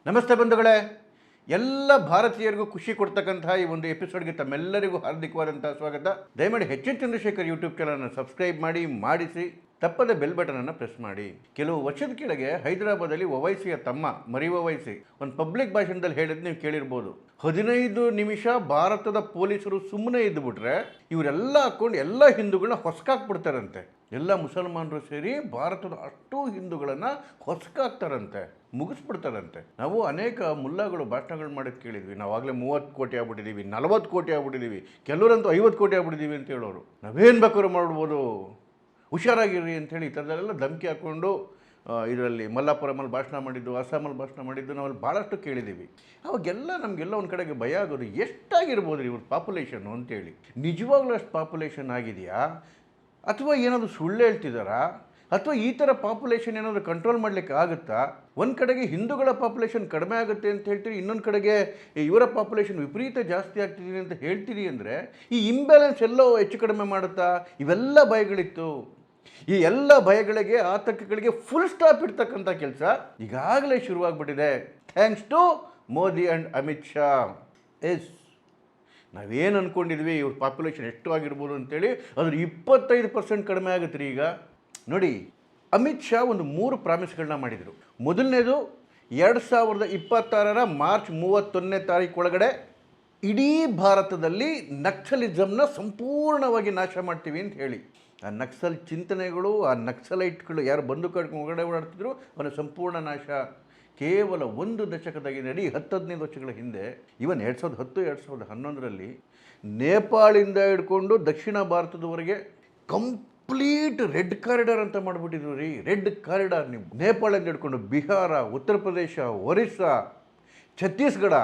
ನಮಸ್ತೆ ಬಂಧುಗಳೇ, ಎಲ್ಲ ಭಾರತೀಯರಿಗೂ ಖುಷಿ ಕೊಡ್ತಕ್ಕಂತಹ ಈ ಒಂದು ಎಪಿಸೋಡ್ಗೆ ತಮ್ಮೆಲ್ಲರಿಗೂ ಹಾರ್ದಿಕವಾದಂತಹ ಸ್ವಾಗತ. ದಯಮಾಡಿ ಹೆಚ್ಚಿನ ಚಂದ್ರಶೇಖರ್ ಯೂಟ್ಯೂಬ್ ಚಾನಲ್ನ ಸಬ್ಸ್ಕ್ರೈಬ್ ಮಾಡಿಸಿ ತಪ್ಪದ ಬೆಲ್ ಬಟನನ್ನು ಪ್ರೆಸ್ ಮಾಡಿ. ಕೆಲವು ವರ್ಷದ ಕೆಳಗೆ ಹೈದರಾಬಾದಲ್ಲಿ ಒವೈಸಿಯ ತಮ್ಮ ಮರಿ ಒವೈಸಿ ಒಂದು ಪಬ್ಲಿಕ್ ಭಾಷಣದಲ್ಲಿ ಹೇಳಿದ್ದು ನೀವು ಕೇಳಿರ್ಬೋದು. 15 ನಿಮಿಷ ಭಾರತದ ಪೊಲೀಸರು ಸುಮ್ಮನೆ ಇದ್ದುಬಿಟ್ರೆ ಇವರೆಲ್ಲ ಹಾಕ್ಕೊಂಡು ಎಲ್ಲ ಹಿಂದೂಗಳನ್ನ ಹೊಸಕಾಕ್ಬಿಡ್ತಾರಂತೆ. ಎಲ್ಲ ಮುಸಲ್ಮಾನರು ಸೇರಿ ಭಾರತದ ಅಷ್ಟು ಹಿಂದೂಗಳನ್ನು ಹೊಸಕಾಕ್ತಾರಂತೆ, ಮುಗಿಸ್ಬಿಡ್ತಾರಂತೆ. ನಾವು ಅನೇಕ ಮುಲ್ಲಾಗಳು ಭಾಷಣಗಳು ಮಾಡೋದು ಕೇಳಿದ್ವಿ. ನಾವಾಗಲೇ 30 ಕೋಟಿ ಆಗ್ಬಿಟ್ಟಿದ್ದೀವಿ, 40 ಕೋಟಿ ಆಗ್ಬಿಟ್ಟಿದ್ದೀವಿ, ಕೆಲವರಂತೂ 50 ಕೋಟಿ ಆಗ್ಬಿಟ್ಟಿದ್ದೀವಿ ಅಂತ ಹೇಳೋರು. ನಾವೇನು ಬೇಕಾದ್ರೂ ಮಾಡ್ಬೋದು, ಹುಷಾರಾಗಿರ್ರಿ ಅಂಥೇಳಿ ಈ ಥರದಲ್ಲೆಲ್ಲ ಧಮಕಿ ಹಾಕ್ಕೊಂಡು ಇದರಲ್ಲಿ ಮಲ್ಲಾಪುರಮಲ್ಲಿ ಭಾಷಣ ಮಾಡಿದ್ದು, ಅಸ್ಸಾಮಲ್ಲಿ ಭಾಷಣ ಮಾಡಿದ್ದು ನಾವಲ್ಲಿ ಭಾಳಷ್ಟು ಕೇಳಿದ್ದೀವಿ. ಅವಾಗೆಲ್ಲ ನಮಗೆಲ್ಲ ಒಂದು ಕಡೆಗೆ ಭಯ ಆಗೋದು, ಎಷ್ಟಾಗಿರ್ಬೋದು ರೀ ಇವ್ರ ಪಾಪ್ಯುಲೇಷನ್ನು ಅಂತೇಳಿ. ನಿಜವಾಗ್ಲೂ ಅಷ್ಟು ಪಾಪ್ಯುಲೇಷನ್ ಆಗಿದೆಯಾ, ಅಥವಾ ಏನಾದರೂ ಸುಳ್ಳು ಹೇಳ್ತಿದ್ದಾರಾ, ಅಥವಾ ಈ ಥರ ಪಾಪ್ಯುಲೇಷನ್ ಏನಾದರೂ ಕಂಟ್ರೋಲ್ ಮಾಡಲಿಕ್ಕೆ ಆಗುತ್ತಾ? ಒಂದು ಕಡೆಗೆ ಹಿಂದೂಗಳ ಪಾಪ್ಯುಲೇಷನ್ ಕಡಿಮೆ ಆಗುತ್ತೆ ಅಂತ ಹೇಳ್ತೀರಿ, ಇನ್ನೊಂದು ಕಡೆಗೆ ಇವರ ಪಾಪ್ಯುಲೇಷನ್ ವಿಪರೀತ ಜಾಸ್ತಿ ಆಗ್ತಿದೆ ಅಂತ ಹೇಳ್ತೀರಿ. ಅಂದರೆ ಈ ಇಂಬ್ಯಾಲೆನ್ಸ್ ಎಲ್ಲೋ ಹೆಚ್ಚು ಕಡಿಮೆ ಮಾಡುತ್ತಾ? ಇವೆಲ್ಲ ಭಯಗಳಿತ್ತು. ಈ ಎಲ್ಲ ಭಯಗಳಿಗೆ, ಆತಂಕಗಳಿಗೆ ಫುಲ್ ಸ್ಟಾಪ್ ಇಡ್ತಕ್ಕಂಥ ಕೆಲಸ ಈಗಾಗಲೇ ಶುರುವಾಗ್ಬಿಟ್ಟಿದೆ, thanks to Modi and Amit Shah. Yes, ನಾವೇನು ಅಂದ್ಕೊಂಡಿದ್ವಿ ಇವ್ರ ಪಾಪ್ಯುಲೇಷನ್ ಎಷ್ಟು ಆಗಿರ್ಬೋದು ಅಂತೇಳಿ, ಅದ್ರ 25% ಕಡಿಮೆ ಆಗುತ್ತೆ ರೀ. ಈಗ ನೋಡಿ, ಅಮಿತ್ ಶಾ ಒಂದು 3 ಪ್ರಾಮಿಸ್ಗಳನ್ನ ಮಾಡಿದರು. ಮೊದಲನೇದು 2026 ಮಾರ್ಚ್ 31ನೇ ತಾರೀಕು ಒಳಗಡೆ ಇಡೀ ಭಾರತದಲ್ಲಿ ನಕ್ಸಲಿಸಮ್ನ ಸಂಪೂರ್ಣವಾಗಿ ನಾಶ ಮಾಡ್ತೀವಿ ಅಂತ ಹೇಳಿ. ಆ ನಕ್ಸಲ್ ಚಿಂತನೆಗಳು, ಆ ನಕ್ಸಲೈಟ್ಗಳು ಯಾರು ಬಂದೂಕು ಹಿಡ್ಕೊಂಡು ಹೊರಗಡೆ ಓಡಾಡ್ತಿದ್ರು ಅವನ ಸಂಪೂರ್ಣ ನಾಶ. ಕೇವಲ 1 ದಶಕದಾಗಿ ನಡಿ 10-15 ವರ್ಷಗಳ ಹಿಂದೆ, ಇವನ್ 2010-2011ರಲ್ಲಿ ನೇಪಾಳಿಂದ ಹಿಡ್ಕೊಂಡು ದಕ್ಷಿಣ ಭಾರತದವರೆಗೆ ಕಂಪ್ಲೀಟ್ ರೆಡ್ ಕಾರಿಡಾರ್ ಅಂತ ಮಾಡಿಬಿಟ್ಟಿದ್ರು ರೀ. Red corridor. ನೀವು ನೇಪಾಳಿಂದ ಹಿಡ್ಕೊಂಡು ಬಿಹಾರ, ಉತ್ತರ ಪ್ರದೇಶ, ಒರಿಸ್ಸಾ, ಛತ್ತೀಸ್ಗಢ,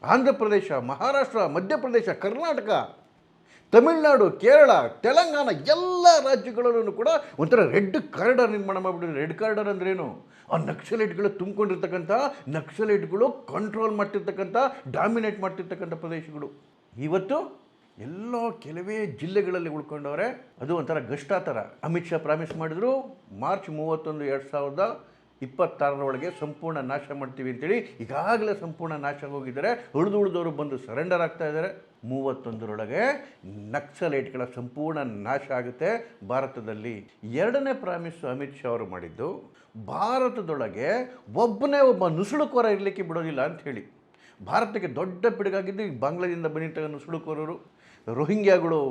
ಆಂಧ್ರ ಪ್ರದೇಶ, ಮಹಾರಾಷ್ಟ್ರ, ಮಧ್ಯಪ್ರದೇಶ, ಕರ್ನಾಟಕ, ತಮಿಳುನಾಡು, ಕೇರಳ, ತೆಲಂಗಾಣ ಎಲ್ಲ ರಾಜ್ಯಗಳಲ್ಲೂ ಕೂಡ ಒಂಥರ ರೆಡ್ ಕಾರಿಡಾರ್ ನಿರ್ಮಾಣ ಮಾಡಿಬಿಟ್ಟಿದ್ರು. ರೆಡ್ ಕಾರಿಡಾರ್ ಅಂದ್ರೇನು? ಆ ನಕ್ಸಲೈಟ್ಗಳು ತುಂಬಿಕೊಂಡಿರ್ತಕ್ಕಂಥ, ನಕ್ಸಲೈಟ್ಗಳು ಕಂಟ್ರೋಲ್ ಮಾಡ್ತಿರ್ತಕ್ಕಂಥ, ಡಾಮಿನೇಟ್ ಮಾಡ್ತಿರ್ತಕ್ಕಂಥ ಪ್ರದೇಶಗಳು ಇವತ್ತು ಎಲ್ಲೋ ಕೆಲವೇ ಜಿಲ್ಲೆಗಳಲ್ಲಿ ಉಳ್ಕೊಂಡವ್ರೆ. ಅದು ಒಂಥರ ಗಷ್ಟ ಥರ. ಅಮಿತ್ ಶಾ ಪ್ರಾಮಿಸ್ ಮಾಡಿದ್ರು, ಮಾರ್ಚ್ 31, 2026 ಸಂಪೂರ್ಣ ನಾಶ ಮಾಡ್ತೀವಿ ಅಂತೇಳಿ. ಈಗಾಗಲೇ ಸಂಪೂರ್ಣ ನಾಶ ಹೋಗಿದ್ದಾರೆ. ಉಳಿದವರು ಬಂದು ಸರೆಂಡರ್ ಆಗ್ತಾ ಇದ್ದಾರೆ. 31ರೊಳಗೆ ನಕ್ಸಲೈಟ್ಗಳ ಸಂಪೂರ್ಣ ನಾಶ ಆಗುತ್ತೆ ಭಾರತದಲ್ಲಿ. 2ನೇ ಪ್ರಾಮಿಸ್ ಅಮಿತ್ ಶಾ ಅವರು ಮಾಡಿದ್ದು, ಭಾರತದೊಳಗೆ ಒಬ್ಬ ನುಸುಳುಕೋರ ಇರಲಿಕ್ಕೆ ಬಿಡೋದಿಲ್ಲ ಅಂತ ಹೇಳಿ. ಭಾರತಕ್ಕೆ ದೊಡ್ಡ ಪಿಡುಗಾಗಿದ್ದು ಈ ಬಾಂಗ್ಲಾದಿಂದ ಬಂದಿರ್ತಕ್ಕ ನುಸುಳುಕೋರರು, ರೋಹಿಂಗ್ಯಾಗಳು,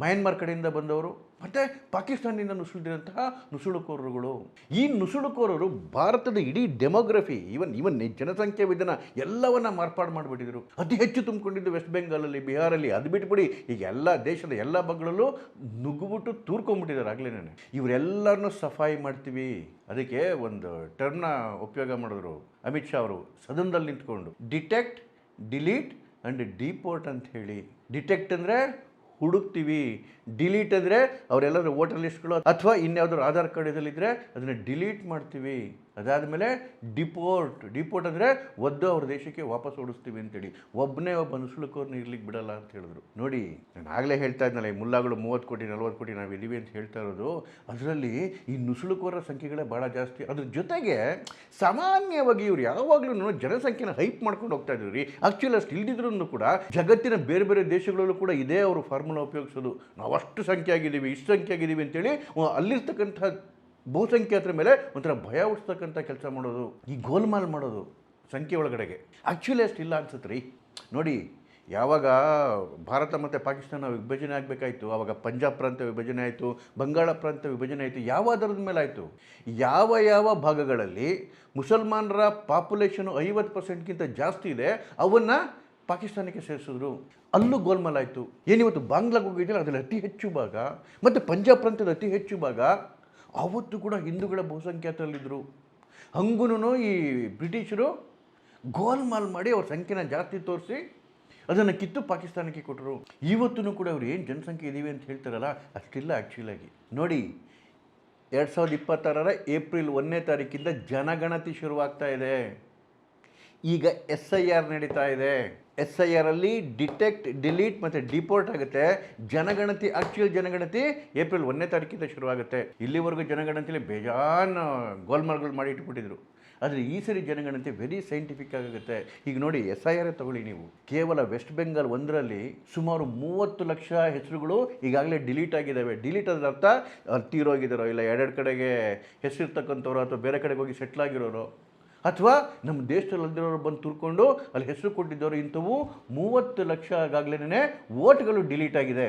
ಮಯನ್ಮಾರ್ ಕಡೆಯಿಂದ ಬಂದವರು, ಮತ್ತು ಪಾಕಿಸ್ತಾನದಿಂದ ನುಸುಳಿದಂತಹ ನುಸುಳುಕೋರರುಗಳು. ಈ ನುಸುಳುಕೋರರು ಭಾರತದ ಇಡೀ ಡೆಮೋಗ್ರಫಿ, ಇವನ್ ಜನಸಂಖ್ಯೆ ವಿಧಾನ ಎಲ್ಲವನ್ನ ಮಾರ್ಪಾಡು ಮಾಡಿಬಿಟ್ಟಿದ್ರು. ಅತಿ ಹೆಚ್ಚು ತುಂಬಿಕೊಂಡಿದ್ದು ವೆಸ್ಟ್ ಬೆಂಗಾಲಲ್ಲಿ, ಬಿಹಾರಲ್ಲಿ. ಅದು ಬಿಟ್ಬಿಡಿ, ಈಗ ಎಲ್ಲ ದೇಶದ ಎಲ್ಲ ಭಾಗಗಳಲ್ಲೂ ನುಗ್ಗುಬಿಟ್ಟು ತೂರ್ಕೊಂಡ್ಬಿಟ್ಟಿದ್ದಾರೆ ಆಗಲೇ. ಇವರೆಲ್ಲರನ್ನೂ ಸಫಾಯಿ ಮಾಡ್ತೀವಿ. ಅದಕ್ಕೆ ಒಂದು ಟರ್ಮ್ನ ಉಪಯೋಗ ಮಾಡಿದ್ರು ಅಮಿತ್ ಶಾ ಅವರು ಸದನದಲ್ಲಿ ನಿಂತ್ಕೊಂಡು, ಡಿಟೆಕ್ಟ್, ಡಿಲೀಟ್ ಆ್ಯಂಡ್ ಡಿಪೋರ್ಟ್ ಅಂತ ಹೇಳಿ. ಡಿಟೆಕ್ಟ್ ಅಂದರೆ ಹುಡುಕ್ತೀವಿ, ಡಿಲೀಟ್ ಅಂದರೆ ಅವರೆಲ್ಲರೂ ವೋಟರ್ ಲಿಸ್ಟ್ಗಳು ಅಥವಾ ಇನ್ಯಾವುದಾದ್ರು ಆಧಾರ್ ಕಾರ್ಡ್ ಇದರಲ್ಲಿದ್ದರೆ ಅದನ್ನು ಡಿಲೀಟ್ ಮಾಡ್ತೀವಿ. ಅದಾದಮೇಲೆ ಡಿಪೋರ್ಟ್ ಅಂದರೆ ಒದ್ದು ಅವ್ರ ದೇಶಕ್ಕೆ ವಾಪಸ್ ಓಡಿಸ್ತೀವಿ ಅಂತೇಳಿ. ಒಬ್ಬ ನುಸುಳುಕೋರ್ನ ಇರ್ಲಿಕ್ಕೆ ಬಿಡಲ್ಲ ಅಂತ ಹೇಳಿದ್ರು. ನೋಡಿ, ನಾನು ಆಗಲೇ ಹೇಳ್ತಾ ಇದ್ನಲ್ಲ, ಈ ಮುಲ್ಲಾಗಳು 30 ಕೋಟಿ 40 ಕೋಟಿ ನಾವಿದ್ದೀವಿ ಅಂತ ಹೇಳ್ತಾ ಇರೋದು, ಅದರಲ್ಲಿ ಈ ನುಸುಳುಕೋರರ ಸಂಖ್ಯೆಗಳೇ ಭಾಳ ಜಾಸ್ತಿ. ಅದ್ರ ಜೊತೆಗೆ ಸಾಮಾನ್ಯವಾಗಿ ಇವ್ರು ಯಾವಾಗಲೂ ಜನಸಂಖ್ಯೆನ ಹೈಪ್ ಮಾಡ್ಕೊಂಡು ಹೋಗ್ತಾ ಇದ್ರು ರೀ. ಆ್ಯಕ್ಚುಲಿ ಅಷ್ಟು ಇಲ್ದಿದ್ರೂ ಕೂಡ ಜಗತ್ತಿನ ಬೇರೆ ಬೇರೆ ದೇಶಗಳಲ್ಲೂ ಕೂಡ ಇದೇ ಅವರು ಫಾರ್ಮುಲಾ ಉಪಯೋಗಿಸೋದು. ನಾವು ಅಷ್ಟು ಸಂಖ್ಯೆ ಆಗಿದ್ದೀವಿ, ಇಷ್ಟು ಸಂಖ್ಯೆ ಆಗಿದ್ದೀವಿ ಅಂತೇಳಿ ಅಲ್ಲಿರ್ತಕ್ಕಂಥ ಬಹುಸಂಖ್ಯಾತರ ಮೇಲೆ ಒಂಥರ ಭಯ ಹುಟ್ಟಿಸ್ತಕ್ಕಂಥ ಕೆಲಸ ಮಾಡೋದು, ಈ ಗೋಲ್ಮಾಲ್ ಮಾಡೋದು ಸಂಖ್ಯೆ ಒಳಗಡೆಗೆ. ಆ್ಯಕ್ಚುಲಿ ಅಷ್ಟಿಲ್ಲ ಅನ್ಸುತ್ತೆ ರೀ. ನೋಡಿ, ಯಾವಾಗ ಭಾರತ ಮತ್ತು ಪಾಕಿಸ್ತಾನ ವಿಭಜನೆ ಆಗಬೇಕಾಯಿತು, ಆವಾಗ ಪಂಜಾಬ್ ಪ್ರಾಂತ ವಿಭಜನೆ ಆಯಿತು, ಬಂಗಾಳ ಪ್ರಾಂತ ವಿಭಜನೆ ಆಯಿತು. ಯಾವ ಆಧಾರದ ಮೇಲೆ ಆಯಿತು? ಯಾವ ಭಾಗಗಳಲ್ಲಿ ಮುಸಲ್ಮಾನರ ಪಾಪ್ಯುಲೇಷನು 50%ಗಿಂತ ಜಾಸ್ತಿ ಇದೆ, ಅವನ್ನು ಪಾಕಿಸ್ತಾನಕ್ಕೆ ಸೇರಿಸಿದ್ರು. ಅಲ್ಲೂ ಗೋಲ್ಮಾಲ್ ಆಯಿತು. ಏನಿವತ್ತು ಬಾಂಗ್ಲಾಗೆ ಹೋಗಿದ್ದರೆ ಅದರಲ್ಲಿ ಅತಿ ಹೆಚ್ಚು ಭಾಗ, ಮತ್ತು ಪಂಜಾಬ್ ಪ್ರಾಂತ್ಯದ ಅತಿ ಹೆಚ್ಚು ಭಾಗ ಅವತ್ತು ಕೂಡ ಹಿಂದೂಗಳ ಬಹುಸಂಖ್ಯಾತರಲ್ಲಿದ್ದರು. ಹಂಗೂ ಈ ಬ್ರಿಟಿಷರು ಗೋಲ್ಮಾಲ್ ಮಾಡಿ ಅವ್ರ ಸಂಖ್ಯೆನ ಜಾಸ್ತಿ ತೋರಿಸಿ ಅದನ್ನು ಕಿತ್ತು ಪಾಕಿಸ್ತಾನಕ್ಕೆ ಕೊಟ್ಟರು. ಇವತ್ತೂ ಕೂಡ ಅವ್ರು ಏನು ಜನಸಂಖ್ಯೆ ಇದ್ದೀವಿ ಅಂತ ಹೇಳ್ತಾರಲ್ಲ, ಅಷ್ಟಿಲ್ಲ ಆ್ಯಕ್ಚುಲಾಗಿ. ನೋಡಿ, 2026 ಏಪ್ರಿಲ್ 1ನೇ ತಾರೀಕಿಂದ ಜನಗಣತಿ ಶುರುವಾಗ್ತಾ ಇದೆ. ಈಗ SIR ನಡೀತಾ ಇದೆ. SIR ಅಲ್ಲಿ ಡಿಟೆಕ್ಟ್, ಡಿಲೀಟ್ ಮತ್ತು ಡಿಪೋರ್ಟ್ ಆಗುತ್ತೆ. ಜನಗಣತಿ, ಆಕ್ಚುಯಲ್ ಜನಗಣತಿ ಏಪ್ರಿಲ್ 1ನೇ ತಾರೀಕಿಂದ ಶುರುವಾಗುತ್ತೆ. ಇಲ್ಲಿವರೆಗೂ ಜನಗಣತಿಯಲ್ಲಿ ಬೇಜಾನ್ ಗೋಲ್ಮಾಲ್ಗಳು ಮಾಡಿ ಇಟ್ಬಿಟ್ಟಿದ್ರು. ಆದರೆ ಈ ಸರಿ ಜನಗಣತಿ ವೆರಿ ಸೈಂಟಿಫಿಕ್ ಆಗುತ್ತೆ. ಈಗ ನೋಡಿ SIR ತಗೊಳ್ಳಿ ನೀವು, ಕೇವಲ ವೆಸ್ಟ್ ಬೆಂಗಾಲ್ ಒಂದರಲ್ಲಿ ಸುಮಾರು 30 ಲಕ್ಷ ಹೆಸರುಗಳು ಈಗಾಗಲೇ ಡಿಲೀಟ್ ಆಗಿದ್ದಾವೆ. ಡಿಲೀಟ್ ಅದರ ಅರ್ಥ ಅಲ್ಲಿ ತೀರೋಗಿದ್ದಾರೋ, ಇಲ್ಲ ಎರಡೆರಡು ಕಡೆಗೆ ಹೆಸರಿರ್ತಕ್ಕಂಥವ್ರು ಅಥವಾ ಬೇರೆ ಕಡೆಗೆ ಹೋಗಿ ಸೆಟ್ಲ್ ಆಗಿರೋರು, ಅಥವಾ ನಮ್ಮ ದೇಶದಲ್ಲಿ ಅಲ್ದಿರೋರು ಬಂದು ತುರ್ಕೊಂಡು ಅಲ್ಲಿ ಹೆಸರು ಕೊಟ್ಟಿದ್ದವರು, ಇಂಥವು 30 ಲಕ್ಷ ಆಗಾಗಲೇ ವೋಟ್ಗಳು ಡಿಲೀಟ್ ಆಗಿದೆ.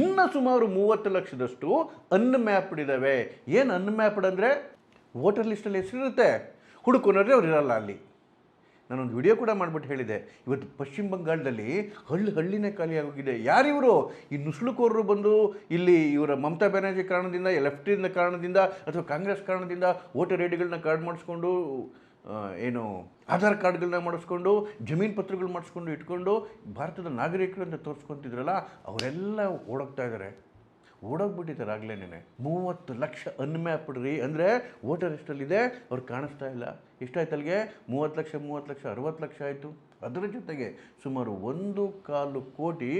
ಇನ್ನು ಸುಮಾರು 30 ಲಕ್ಷದಷ್ಟು ಅನ್ಮ್ಯಾಪ್ಡ್ ಇದ್ದಾವೆ. ಏನು ಅನ್ಮ್ಯಾಪ್ಡ್ ಅಂದರೆ ವೋಟರ್ ಲಿಸ್ಟಲ್ಲಿ ಹೆಸರಿರುತ್ತೆ, ಹುಡುಕೋನೋದ್ರೆ ಅವ್ರು ಇರಲ್ಲ ಅಲ್ಲಿ. ನಾನೊಂದು ವಿಡಿಯೋ ಕೂಡ ಮಾಡಿಬಿಟ್ಟು ಹೇಳಿದೆ, ಇವತ್ತು ಪಶ್ಚಿಮ ಬಂಗಾಳದಲ್ಲಿ ಹಳ್ಳಿನೇ ಖಾಲಿಯಾಗೋಗಿದೆ. ಯಾರಿವರು? ಈ ನುಸುಳುಕೋರರು ಬಂದು ಇಲ್ಲಿ ಇವರ ಮಮತಾ ಬ್ಯಾನರ್ಜಿ ಕಾರಣದಿಂದ, ಲೆಫ್ಟಿಂದ ಕಾರಣದಿಂದ ಅಥವಾ ಕಾಂಗ್ರೆಸ್ ಕಾರಣದಿಂದ ವೋಟರ್ ಐ ಡಿಗಳನ್ನ ಕಾರ್ಡ್ ಮಾಡಿಸ್ಕೊಂಡು, ಏನು ಆಧಾರ್ ಕಾರ್ಡ್ಗಳನ್ನ ಮಾಡಿಸ್ಕೊಂಡು, ಜಮೀನು ಪತ್ರಗಳು ಮಾಡಿಸ್ಕೊಂಡು ಇಟ್ಕೊಂಡು ಭಾರತದ ನಾಗರಿಕರು ಅಂತ ತೋರಿಸ್ಕೊತಿದ್ರಲ್ಲ, ಅವರೆಲ್ಲ ಓಡೋಗ್ತಾ ಇದ್ದಾರೆ, ಓಡೋಗ್ಬಿಟ್ಟಿದ್ದಾರೆ ಆಗಲೇನೆ. 30 ಲಕ್ಷ ಅನ್ಮ್ಯಾಪ್ಡ್ ರೀ. ಅಂದರೆ ವೋಟರ್ ಎಷ್ಟಲ್ಲಿದೆ ಅವ್ರು ಕಾಣಿಸ್ತಾ ಇಲ್ಲ. ಎಷ್ಟಾಯ್ತು ಅಲ್ಲಿಗೆ? 30 ಲಕ್ಷ 60 ಲಕ್ಷ ಆಯಿತು. ಅದರ ಜೊತೆಗೆ ಸುಮಾರು 1.25 ಕೋಟಿ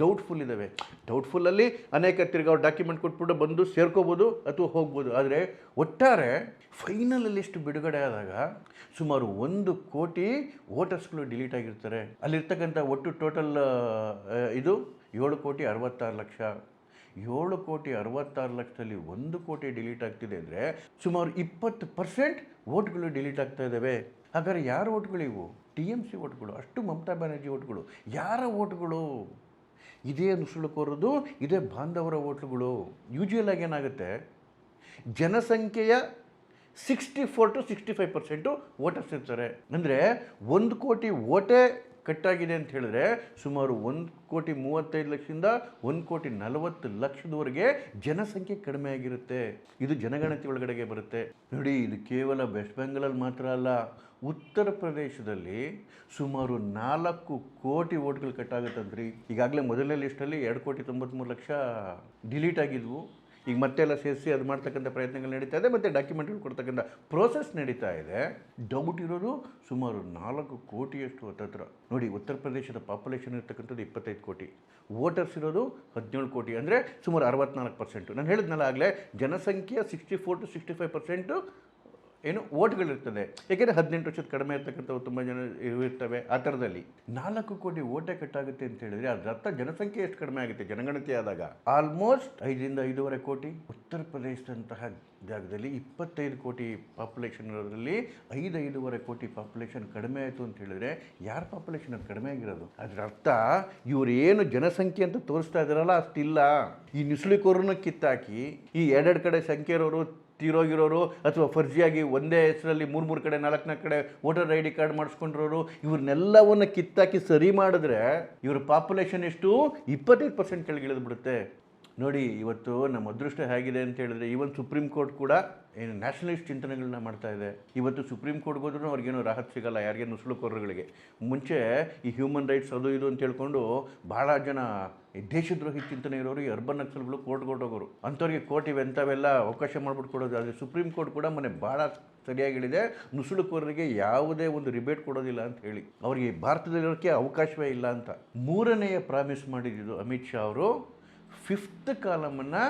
ಡೌಟ್ಫುಲ್ ಇದ್ದಾವೆ. ಡೌಟ್ಫುಲ್ಲಲ್ಲಿ ಅನೇಕ ತಿರ್ಗಿ ಅವ್ರು ಡಾಕ್ಯುಮೆಂಟ್ ಕೊಟ್ಬಿಟ್ಟು ಬಂದು ಸೇರ್ಕೋಬೋದು ಅಥವಾ ಹೋಗ್ಬೋದು. ಆದರೆ ಒಟ್ಟಾರೆ ಫೈನಲ್ ಲಿಸ್ಟ್ ಬಿಡುಗಡೆ ಆದಾಗ ಸುಮಾರು 1 ಕೋಟಿ ವೋಟರ್ಸ್ಗಳು ಡಿಲೀಟ್ ಆಗಿರ್ತಾರೆ. ಅಲ್ಲಿರ್ತಕ್ಕಂಥ ಒಟ್ಟು ಟೋಟಲ್ ಇದು 7,66,00,000. 7,66,00,000ದಲ್ಲಿ 1 ಕೋಟಿ ಡಿಲೀಟ್ ಆಗ್ತಿದೆ ಅಂದರೆ ಸುಮಾರು 20% ವೋಟ್ಗಳು ಡಿಲೀಟ್ ಆಗ್ತಾ ಇದ್ದಾವೆ. ಹಾಗಾದರೆ ಯಾರ ವೋಟ್ಗಳು ಇವು? TMC ವೋಟ್ಗಳು, ಅಷ್ಟು ಮಮತಾ ಬ್ಯಾನರ್ಜಿ ವೋಟ್ಗಳು. ಯಾರ ವೋಟ್ಗಳು? ಇದೇ ನುಸುಳುಕೋರದು, ಇದೇ ಬಾಂಧವರ ವೋಟ್ಗಳು. ಯೂಶುವಲ್ ಆಗಿ ಏನಾಗುತ್ತೆ, ಜನಸಂಖ್ಯೆಯ 64 to 65% ವೋಟರ್ಸ್ ಇರ್ತಾರೆ. ಅಂದರೆ 1 ಕೋಟಿ ವೋಟೇ ಕಟ್ಟಾಗಿದೆ ಅಂತ ಹೇಳಿದ್ರೆ ಸುಮಾರು 1,35,00,000ದಿಂದ 1,40,00,000ದವರೆಗೆ ಜನಸಂಖ್ಯೆ ಕಡಿಮೆ ಆಗಿರುತ್ತೆ. ಇದು ಜನಗಣತಿ ಒಳಗಡೆಗೆ ಬರುತ್ತೆ. ನೋಡಿ, ಇದು ಕೇವಲ ವೆಸ್ಟ್ ಬೆಂಗಾಲಲ್ಲಿ ಮಾತ್ರ ಅಲ್ಲ, ಉತ್ತರ ಪ್ರದೇಶದಲ್ಲಿ ಸುಮಾರು 4 ಕೋಟಿ ವೋಟ್ಗಳು ಕಟ್ಟಾಗುತ್ತಂತ್ರಿ. ಈಗಾಗಲೇ ಮೊದಲನೇ ಲಿಸ್ಟಲ್ಲಿ 2,93,00,000 ಡಿಲೀಟ್ ಆಗಿದ್ವು. ಈಗ ಮತ್ತೆಲ್ಲ ಸೇರಿಸಿ ಅದು ಮಾಡ್ತಕ್ಕಂಥ ಪ್ರಯತ್ನಗಳು ನಡೀತಾ ಇದೆ, ಮತ್ತು ಡಾಕ್ಯುಮೆಂಟ್ಗಳು ಕೊಡ್ತಕ್ಕಂಥ ಪ್ರೋಸೆಸ್ ನಡೀತಾ ಇದೆ. ಡೌಟ್ ಇರೋದು ಸುಮಾರು 4 ಕೋಟಿಯಷ್ಟು ಹತ್ತತ್ರ. ನೋಡಿ, ಉತ್ತರ ಪ್ರದೇಶದ ಪಾಪ್ಯುಲೇಷನ್ ಇರ್ತಕ್ಕಂಥದ್ದು 25 ಕೋಟಿ, ವೋಟರ್ಸ್ ಇರೋದು 17 ಕೋಟಿ, ಅಂದರೆ ಸುಮಾರು 64%. ನಾನು ಹೇಳಿದ್ನಲ್ಲ ಆಗಲೇ, ಜನಸಂಖ್ಯೆಯ 64 to 65% ಏನು ವೋಟ್ಗಳಿರ್ತದೆ. ಏಕೆಂದರೆ 18 ವರ್ಷದ ಕಡಿಮೆ ಇರ್ತಕ್ಕಂಥವು ತುಂಬ ಜನ ಇರ್ತವೆ. ಆ ಥರದಲ್ಲಿ 4 ಕೋಟಿ ವೋಟೇ ಕಟ್ಟಾಗುತ್ತೆ ಅಂತ ಹೇಳಿದರೆ ಅದರ ಅರ್ಥ ಜನಸಂಖ್ಯೆ ಎಷ್ಟು ಕಡಿಮೆ ಆಗುತ್ತೆ ಜನಗಣತಿ ಆದಾಗ? ಆಲ್ಮೋಸ್ಟ್ 5ರಿಂದ 5.5 ಕೋಟಿ. ಉತ್ತರ ಪ್ರದೇಶದಂತಹ ಜಾಗದಲ್ಲಿ 25 ಕೋಟಿ ಪಾಪ್ಯುಲೇಷನ್ ಇರೋದ್ರಲ್ಲಿ 5.5 ಕೋಟಿ ಪಾಪ್ಯುಲೇಷನ್ ಕಡಿಮೆ ಆಯಿತು ಅಂತ ಹೇಳಿದ್ರೆ ಯಾರ ಪಾಪ್ಯುಲೇಷನ್ ಅದು ಕಡಿಮೆ ಆಗಿರೋದು? ಅದರ ಅರ್ಥ ಇವರು ಏನು ಜನಸಂಖ್ಯೆ ಅಂತ ತೋರಿಸ್ತಾ ಇದ್ದಾರಲ್ಲ ಅಷ್ಟಿಲ್ಲ. ಈ ನುಸುಳುಕೋರನ್ನ ಕಿತ್ತಾಕಿ ಈ ಎರಡೆರಡು ಕಡೆ ಸಂಖ್ಯೆ ಇರೋರು, ತೀರೋಗಿರೋರು, ಅಥವಾ ಫರ್ಜಿಯಾಗಿ ಒಂದೇ ಹೆಸರಲ್ಲಿ 3 ಕಡೆ 4 ಕಡೆ ವೋಟರ್ ID ಕಾರ್ಡ್ ಮಾಡಿಸ್ಕೊಂಡಿರೋರು, ಇವ್ರನ್ನೆಲ್ಲವನ್ನು ಕಿತ್ತಾಕಿ ಸರಿ ಮಾಡಿದ್ರೆ ಇವ್ರ ಪಾಪ್ಯುಲೇಷನ್ ಎಷ್ಟು? 25% ಕೆಳಗಿಳಿದು ಬಿಡುತ್ತೆ. ನೋಡಿ, ಇವತ್ತು ನಮ್ಮ ಅದೃಷ್ಟ ಹೇಗಿದೆ ಅಂತ ಹೇಳಿದ್ರೆ, ಈವನ್ ಸುಪ್ರೀಂ ಕೋರ್ಟ್ ಕೂಡ ಏನು ನ್ಯಾಷನಲಿಸ್ಟ್ ಚಿಂತನೆಗಳನ್ನ ಮಾಡ್ತಾ ಇದೆ. ಇವತ್ತು ಸುಪ್ರೀಂ ಕೋರ್ಟ್ಗೆ ಹೋದ್ರೂ ಅವ್ರಿಗೇನು ರಾಹತ್ ಸಿಗಲ್ಲ, ಯಾರಿಗೆ ನುಸುಳುಕೋರಗಳಿಗೆ. ಮುಂಚೆ ಈ ಹ್ಯೂಮನ್ ರೈಟ್ಸ್ ಅದು ಇದು ಅಂತ ಹೇಳ್ಕೊಂಡು ಭಾಳ ಜನ ದೇಶದ್ರೋಹಿ ಚಿಂತನೆ ಇರೋರು, ಈ ಅರ್ಬನ್ ನಕ್ಸಲ್ಗಳು ಕೋರ್ಟ್ಗೆ ಹೊರಟೋಗೋರು. ಅಂಥವ್ರಿಗೆ ಕೋರ್ಟ್ ಇವೆಂಥವೆಲ್ಲ ಅವಕಾಶ ಮಾಡ್ಬಿಟ್ಟು ಕೊಡೋದು. ಆದರೆ ಸುಪ್ರೀಂ ಕೋರ್ಟ್ ಕೂಡ ಮೊನ್ನೆ ಭಾಳ ಸರಿಯಾಗಿ ಹೇಳಿದೆ, ನುಸುಳುಕೋರರಿಗೆ ಯಾವುದೇ ಒಂದು ರಿಬೇಟ್ ಕೊಡೋದಿಲ್ಲ ಅಂತ ಹೇಳಿ, ಅವರಿಗೆ ಭಾರತದಲ್ಲಿರೋಕ್ಕೆ ಅವಕಾಶವೇ ಇಲ್ಲ ಅಂತ. 3ನೇ ಪ್ರಾಮಿಸ್ ಮಾಡಿದ್ದು ಅಮಿತ್ ಶಾ ಅವರು, 5th ಕಾಲಮನ್ನು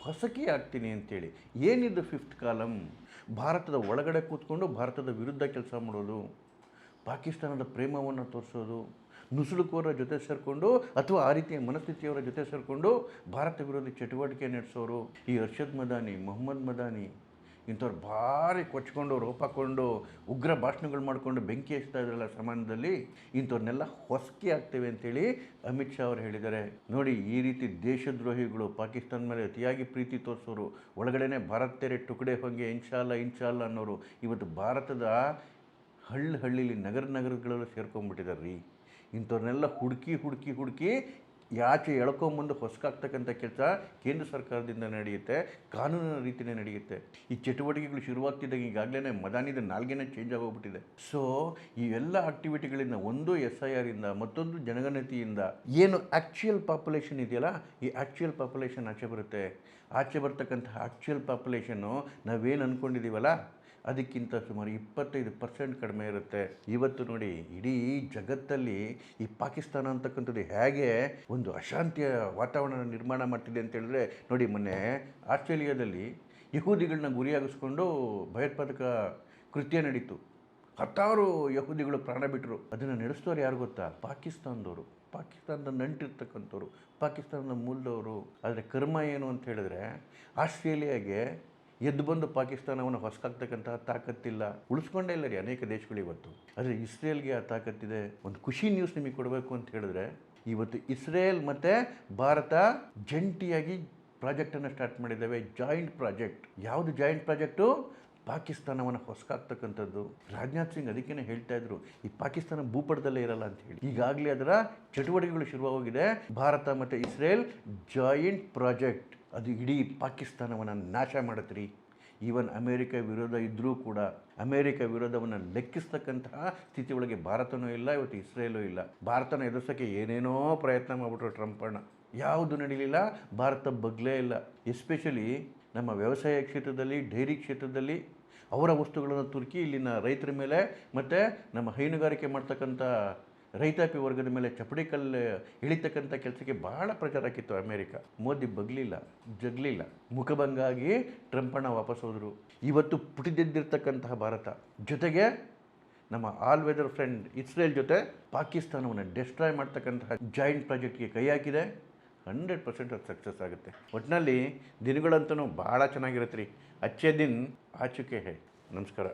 ಹೊಸಕಿ ಆಗ್ತೀನಿ ಅಂತೇಳಿ. ಏನಿದು 5th ಕಾಲಮ್? ಭಾರತದ ಒಳಗಡೆ ಕೂತ್ಕೊಂಡು ಭಾರತದ ವಿರುದ್ಧ ಕೆಲಸ ಮಾಡೋದು, ಪಾಕಿಸ್ತಾನದ ಪ್ರೇಮವನ್ನು ತೋರಿಸೋದು, ನುಸುಳುಕೋರ ಜೊತೆ ಸೇರಿಕೊಂಡು ಅಥವಾ ಆ ರೀತಿಯ ಮನಸ್ಥಿತಿಯವರ ಜೊತೆ ಸೇರಿಕೊಂಡು ಭಾರತ ವಿರೋಧಿ ಚಟುವಟಿಕೆ ನಡೆಸೋರು. ಈ ಅರ್ಷದ್ ಮದಾನಿ, ಮೊಹಮ್ಮದ್ ಮದಾನಿ ಇಂಥವ್ರು ಭಾರಿ ಕೊಚ್ಕೊಂಡು ರೋಪ್ ಹಾಕ್ಕೊಂಡು ಉಗ್ರ ಭಾಷಣಗಳು ಮಾಡಿಕೊಂಡು ಬೆಂಕಿ ಹಚ್ತಾ ಇದ್ರಲ್ಲ ಸಮಾಜದಲ್ಲಿ, ಇಂಥವ್ರನ್ನೆಲ್ಲ ಹೊಸಕಿ ಆಗ್ತೇವೆ ಅಂತೇಳಿ ಅಮಿತ್ ಶಾ ಅವರು ಹೇಳಿದ್ದಾರೆ. ನೋಡಿ, ಈ ರೀತಿ ದೇಶದ್ರೋಹಿಗಳು, ಪಾಕಿಸ್ತಾನ ಮೇಲೆ ಅತಿಯಾಗಿ ಪ್ರೀತಿ ತೋರಿಸೋರು, ಒಳಗಡೆನೆ ಭಾರತ್ ತೆರೆ ಟುಕಡೆ ಹೋಗಿ ಇನ್ಶಾಲ್ಲ ಅನ್ನೋರು ಇವತ್ತು ಭಾರತದ ಹಳ್ಳಿಲಿ ನಗರಗಳಲ್ಲಿ ಸೇರ್ಕೊಂಡ್ಬಿಟ್ಟಿದ್ದಾರೆ ರೀ. ಇಂಥವ್ರನ್ನೆಲ್ಲ ಹುಡುಕಿ ಯಾಚೆ ಎಳ್ಕೊಂಬಂದು ಹೊಸಕಾಗ್ತಕ್ಕಂಥ ಕೆಲಸ ಕೇಂದ್ರ ಸರ್ಕಾರದಿಂದ ನಡೆಯುತ್ತೆ, ಕಾನೂನಿನ ರೀತಿಯೇ ನಡೆಯುತ್ತೆ. ಈ ಚಟುವಟಿಕೆಗಳು ಶುರುವಾಗ್ತಿದ್ದಾಗ ಈಗಾಗಲೇ ಮದಾನಿದ ನಾಲ್ಗೆನೇ ಚೇಂಜ್ ಆಗೋಗ್ಬಿಟ್ಟಿದೆ. ಸೊ ಈ ಎಲ್ಲ ಆಕ್ಟಿವಿಟಿಗಳಿಂದ, ಒಂದು SIR ಇಂದ, ಮತ್ತೊಂದು ಜನಗಣತಿಯಿಂದ ಏನು ಆ್ಯಕ್ಚುಯಲ್ ಪಾಪ್ಯುಲೇಷನ್ ಇದೆಯಲ್ಲ, ಈ ಆ್ಯಕ್ಚುಯಲ್ ಪಾಪ್ಯುಲೇಷನ್ ಆಚೆ ಬರುತ್ತೆ. ಆಚೆ ಬರ್ತಕ್ಕಂಥ ಆ್ಯಕ್ಚುಯಲ್ ಪಾಪ್ಯುಲೇಷನ್ನು ನಾವೇನು ಅಂದ್ಕೊಂಡಿದ್ದೀವಲ್ಲ ಅದಕ್ಕಿಂತ ಸುಮಾರು 25% ಕಡಿಮೆ ಇರುತ್ತೆ. ಇವತ್ತು ನೋಡಿ, ಇಡೀ ಜಗತ್ತಲ್ಲಿ ಈ ಪಾಕಿಸ್ತಾನ ಅಂತಕ್ಕಂಥದ್ದು ಹೇಗೆ ಒಂದು ಅಶಾಂತಿಯ ವಾತಾವರಣ ನಿರ್ಮಾಣ ಮಾಡ್ತಿದೆ ಅಂತ ಹೇಳಿದ್ರೆ ನೋಡಿ, ಮೊನ್ನೆ ಆಸ್ಟ್ರೇಲಿಯಾದಲ್ಲಿ ಯಹೂದಿಗಳನ್ನ ಗುರಿಯಾಗಿಸ್ಕೊಂಡು ಭಯೋತ್ಪಾದಕ ಕೃತ್ಯ ನಡೀತು, ಹತ್ತಾರು ಯಹೂದಿಗಳು ಪ್ರಾಣ ಬಿಟ್ಟರು. ಅದನ್ನು ನಡೆಸ್ತವ್ರು ಯಾರು ಗೊತ್ತಾ? ಪಾಕಿಸ್ತಾನದವರು, ಪಾಕಿಸ್ತಾನದ ನಂಟಿರ್ತಕ್ಕಂಥವ್ರು, ಪಾಕಿಸ್ತಾನದ ಮೂಲದವರು. ಆದರೆ ಕರ್ಮ ಏನು ಅಂತ ಹೇಳಿದ್ರೆ, ಆಸ್ಟ್ರೇಲಿಯಾಗೆ ಎದ್ದು ಬಂದು ಪಾಕಿಸ್ತಾನವನ್ನು ಹೊಸಕಾಗ್ತಕ್ಕಂತಹ ತಾಕತ್ತಿಲ್ಲ, ಉಳಿಸ್ಕೊಂಡೇ ಇಲ್ಲ ರೀ ಅನೇಕ ದೇಶಗಳು ಇವತ್ತು. ಆದರೆ ಇಸ್ರೇಲ್ಗೆ ಆ ತಾಕತ್ತಿದೆ. ಒಂದು ಖುಷಿ ನ್ಯೂಸ್ ನಿಮಗೆ ಕೊಡಬೇಕು ಅಂತ ಹೇಳಿದ್ರೆ, ಇವತ್ತು ಇಸ್ರೇಲ್ ಮತ್ತು ಭಾರತ ಜಂಟಿಯಾಗಿ ಪ್ರಾಜೆಕ್ಟನ್ನು ಸ್ಟಾರ್ಟ್ ಮಾಡಿದ್ದಾವೆ, ಜಾಯಿಂಟ್ ಪ್ರಾಜೆಕ್ಟ್. ಯಾವುದು ಜಾಯಿಂಟ್ ಪ್ರಾಜೆಕ್ಟು? ಪಾಕಿಸ್ತಾನವನ್ನು ಹೊಸಕಾಗ್ತಕ್ಕಂಥದ್ದು. ರಾಜನಾಥ್ ಸಿಂಗ್ ಅದಕ್ಕೇ ಹೇಳ್ತಾ ಇದ್ರು, ಈ ಪಾಕಿಸ್ತಾನ ಭೂಪಟದಲ್ಲೇ ಇರಲ್ಲ ಅಂತ ಹೇಳಿ. ಈಗಾಗಲೇ ಅದರ ಚಟುವಟಿಕೆಗಳು ಶುರುವಾಗಿದೆ. ಭಾರತ ಮತ್ತು ಇಸ್ರೇಲ್ ಜಾಯಿಂಟ್ ಪ್ರಾಜೆಕ್ಟ್, ಅದು ಇಡೀ ಪಾಕಿಸ್ತಾನವನ್ನು ನಾಶ ಮಾಡುತ್ತೀರಿ. ಈವನ್ ಅಮೇರಿಕ ವಿರೋಧ ಇದ್ದರೂ ಕೂಡ ಅಮೇರಿಕ ವಿರೋಧವನ್ನು ಲೆಕ್ಕಿಸ್ತಕ್ಕಂತಹ ಸ್ಥಿತಿ ಒಳಗೆ ಭಾರತನೂ ಇಲ್ಲ, ಇವತ್ತು ಇಸ್ರೇಲೂ ಇಲ್ಲ. ಭಾರತನ ಎದುರಿಸೋಕ್ಕೆ ಏನೇನೋ ಪ್ರಯತ್ನ ಮಾಡಿಬಿಟ್ರು ಟ್ರಂಪಣ್ಣ, ಯಾವುದು ನಡೀಲಿಲ್ಲ. ಭಾರತ ಬಗ್ಲೇ ಇಲ್ಲ. ಎಸ್ಪೆಷಲಿ ನಮ್ಮ ವ್ಯವಸಾಯ ಕ್ಷೇತ್ರದಲ್ಲಿ, ಡೈರಿ ಕ್ಷೇತ್ರದಲ್ಲಿ ಅವರ ವಸ್ತುಗಳನ್ನು ತುರುಕಿ ಇಲ್ಲಿನ ರೈತರ ಮೇಲೆ ಮತ್ತು ನಮ್ಮ ಹೈನುಗಾರಿಕೆ ಮಾಡ್ತಕ್ಕಂಥ ರೈತಾಪಿ ವರ್ಗದ ಮೇಲೆ ಚಪ್ಪಡಿ ಕಲ್ಲು ಇಳಿತಕ್ಕಂಥ ಕೆಲಸಕ್ಕೆ ಬಹಳ ಪ್ರಚಾರ ಹಾಕಿತ್ತು ಅಮೇರಿಕ. ಮೋದಿ ಬಗ್ಲಿಲ್ಲ, ಜಗ್ಲಿಲ್ಲ, ಮುಖಭಂಗಾಗಿ ಟ್ರಂಪಣ್ಣ ವಾಪಸ್ ಹೋದರು. ಇವತ್ತು ಪುಟಿದೆದ್ದಿರ್ತಕ್ಕಂತಹ ಭಾರತ ಜೊತೆಗೆ ನಮ್ಮ ಆಲ್ ವೆದರ್ ಫ್ರೆಂಡ್ ಇಸ್ರೇಲ್ ಜೊತೆ ಪಾಕಿಸ್ತಾನವನ್ನು ಡೆಸ್ಟ್ರಾಯ್ ಮಾಡ್ತಕ್ಕಂತಹ ಜಾಯಿಂಟ್ ಪ್ರಾಜೆಕ್ಟ್ಗೆ ಕೈ ಹಾಕಿದೆ. 100% ಅದು ಸಕ್ಸಸ್ ಆಗುತ್ತೆ. ಒಟ್ಟಿನಲ್ಲಿ ದಿನಗಳಂತೂ ಭಾಳ ಚೆನ್ನಾಗಿರುತ್ತೆ ರೀ. ಅಚ್ಚೇ ದಿನ ಆ ಚುಕೆ ಹೇ. ನಮಸ್ಕಾರ.